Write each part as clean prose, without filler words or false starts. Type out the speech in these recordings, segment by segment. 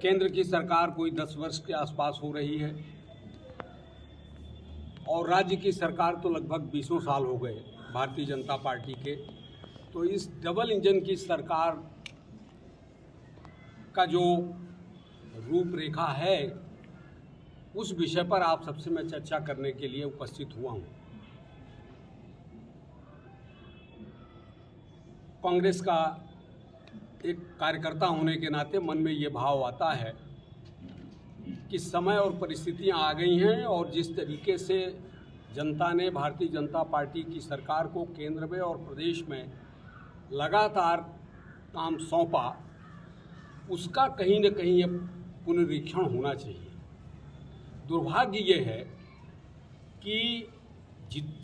केंद्र की सरकार कोई 10 वर्ष के आसपास हो रही है और राज्य की सरकार तो लगभग 20 साल हो गए भारतीय जनता पार्टी के। तो इस डबल इंजन की सरकार का जो रूपरेखा है उस विषय पर आप सबसे मैं चर्चा करने के लिए उपस्थित हुआ हूँ। कांग्रेस का एक कार्यकर्ता होने के नाते मन में ये भाव आता है कि समय और परिस्थितियां आ गई हैं और जिस तरीके से जनता ने भारतीय जनता पार्टी की सरकार को केंद्र में और प्रदेश में लगातार काम सौंपा, उसका कहीं न कहीं पुनरीक्षण होना चाहिए। दुर्भाग्य ये है कि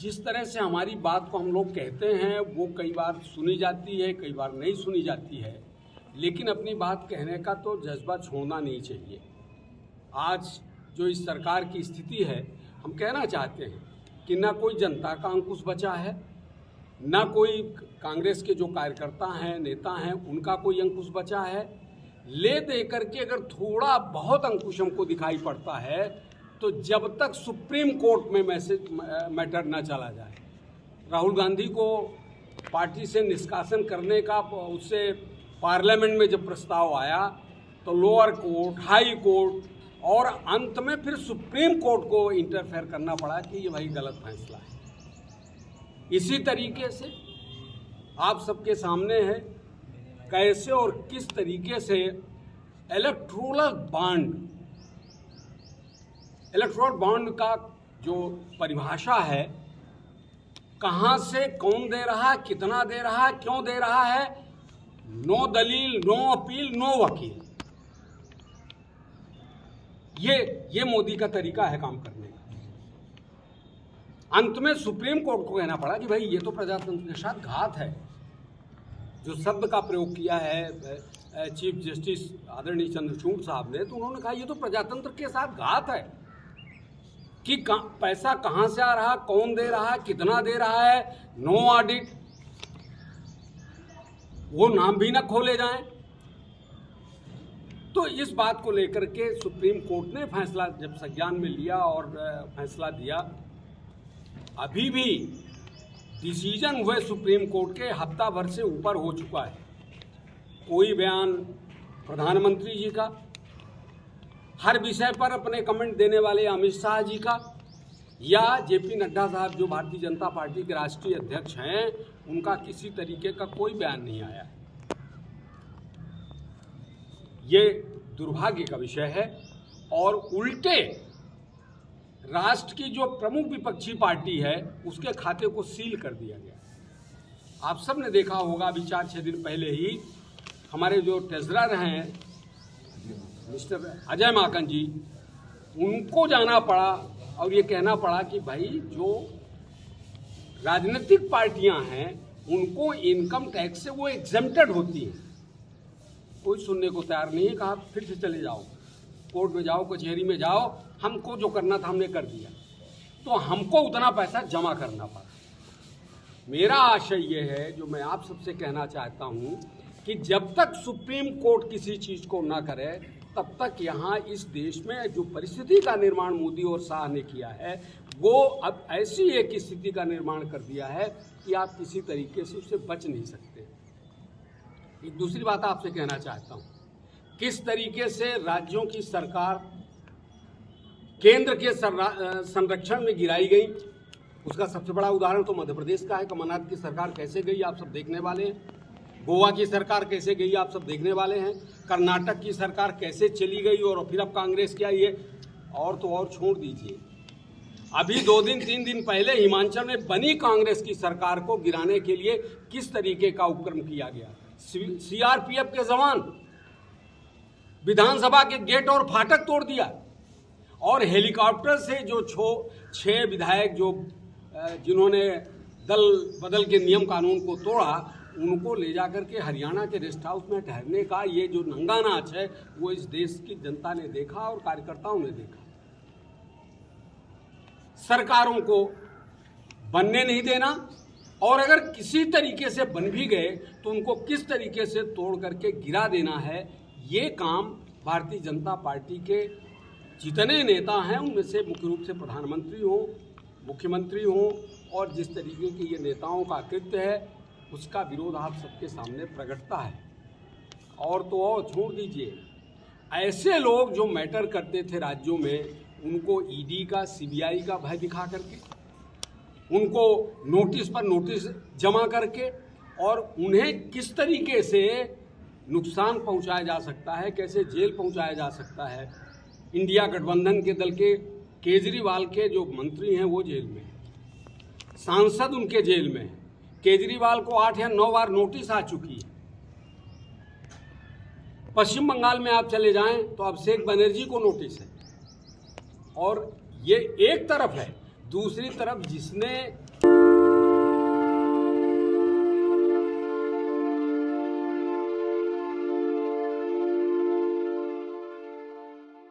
जिस तरह से हमारी बात को हम लोग कहते हैं वो कई बार सुनी जाती है, कई बार नहीं सुनी जाती है, लेकिन अपनी बात कहने का तो जज्बा छोड़ना नहीं चाहिए। आज जो इस सरकार की स्थिति है, हम कहना चाहते हैं कि ना कोई जनता का अंकुश बचा है, ना कोई कांग्रेस के जो कार्यकर्ता हैं, नेता हैं, उनका कोई अंकुश बचा है। ले दे करके अगर थोड़ा बहुत अंकुश हमको दिखाई पड़ता है तो जब तक सुप्रीम कोर्ट में मैटर न चला जाए। राहुल गांधी को पार्टी से निष्कासन करने का उससे पार्लियामेंट में जब प्रस्ताव आया तो लोअर कोर्ट, हाई कोर्ट और अंत में फिर सुप्रीम कोर्ट को इंटरफेयर करना पड़ा कि ये भाई गलत फैसला है। इसी तरीके से आप सबके सामने है कैसे और किस तरीके से इलेक्ट्रोल बॉन्ड का जो परिभाषा है, कहाँ से कौन दे रहा है, कितना दे रहा है, क्यों दे रहा है, नो दलील, नो अपील, नो वकील। ये मोदी का तरीका है काम करने का। अंत में सुप्रीम कोर्ट को कहना पड़ा कि भाई ये तो प्रजातंत्र के साथ घात है। जो शब्द का प्रयोग किया है चीफ जस्टिस आदरणीय चंद्रचूड़ साहब ने, तो उन्होंने कहा ये तो प्रजातंत्र के साथ घात है कि पैसा कहाँ से आ रहा, कौन दे रहा है, कितना दे रहा है, नो ऑडिट, वो नाम भी ना खोले जाएं। तो इस बात को लेकर के सुप्रीम कोर्ट ने फैसला जब संज्ञान में लिया और फैसला दिया, अभी भी डिसीजन हुए सुप्रीम कोर्ट के हफ्ता भर से ऊपर हो चुका है। कोई बयान प्रधानमंत्री जी का, हर विषय पर अपने कमेंट देने वाले अमित शाह जी का, या जेपी नड्डा साहब जो भारतीय जनता पार्टी के राष्ट्रीय अध्यक्ष हैं, उनका किसी तरीके का कोई बयान नहीं आया। ये दुर्भाग्य का विषय है और उल्टे राष्ट्र की जो प्रमुख विपक्षी पार्टी है उसके खाते को सील कर दिया गया। आप सब ने देखा होगा, अभी 4-6 दिन पहले ही हमारे जो ट्रेजरर हैं मिस्टर अजय माकन जी, उनको जाना पड़ा और ये कहना पड़ा कि भाई जो राजनीतिक पार्टियां हैं उनको इनकम टैक्स से वो एग्जेम्प्टेड होती हैं। कोई सुनने को तैयार नहीं है। कहा फिर से चले जाओ, कोर्ट में जाओ, कचहरी में जाओ, हमको जो करना था हमने कर दिया। तो हमको उतना पैसा जमा करना पड़ा। मेरा आशय ये है, जो मैं आप सबसे कहना चाहता हूँ, कि जब तक सुप्रीम कोर्ट किसी चीज़ को ना करे तब तक यहाँ इस देश में जो परिस्थिति का निर्माण मोदी और शाह ने किया है वो अब ऐसी एक स्थिति का निर्माण कर दिया है कि आप किसी तरीके से उससे बच नहीं सकते। एक दूसरी बात आपसे कहना चाहता हूँ, किस तरीके से राज्यों की सरकार केंद्र के संरक्षण में गिराई गई, उसका सबसे बड़ा उदाहरण तो मध्य प्रदेश का है। कमलनाथ की सरकार कैसे गई आप सब देखने वाले हैं। गोवा की सरकार कैसे गई आप सब देखने वाले हैं। कर्नाटक की सरकार कैसे चली गई और फिर अब कांग्रेस की आई है। और तो और छोड़ दीजिए, अभी 2-3 दिन पहले हिमाचल में बनी कांग्रेस की सरकार को गिराने के लिए किस तरीके का उपक्रम किया गया। सीआरपीएफ के जवान विधानसभा के गेट और फाटक तोड़ दिया और हेलीकॉप्टर से जो 6 विधायक जिन्होंने दल बदल के नियम कानून को तोड़ा, उनको ले जाकर के हरियाणा के रेस्ट हाउस में ठहरने का ये जो नंगा नाच है वो इस देश की जनता ने देखा और कार्यकर्ताओं ने देखा। सरकारों को बनने नहीं देना और अगर किसी तरीके से बन भी गए तो उनको किस तरीके से तोड़ करके गिरा देना है, ये काम भारतीय जनता पार्टी के जितने नेता हैं उनमें से मुख्य रूप से प्रधानमंत्री हों, मुख्यमंत्री हों, और जिस तरीके के ये नेताओं का कृत्य है उसका विरोध आप सबके सामने प्रकटता है। और तो और छोड़ दीजिए, ऐसे लोग जो मैटर करते थे राज्यों में, उनको ईडी का, सीबीआई का भय दिखा करके, उनको नोटिस पर नोटिस जमा करके, और उन्हें किस तरीके से नुकसान पहुंचाया जा सकता है, कैसे जेल पहुंचाया जा सकता है। इंडिया गठबंधन के दल के केजरीवाल के जो मंत्री हैं वो जेल में, सांसद उनके जेल में, केजरीवाल को 8 या 9 बार नोटिस आ चुकी है। पश्चिम बंगाल में आप चले जाएं तो अभिषेक बनर्जी को नोटिस है। और ये एक तरफ है, दूसरी तरफ जिसने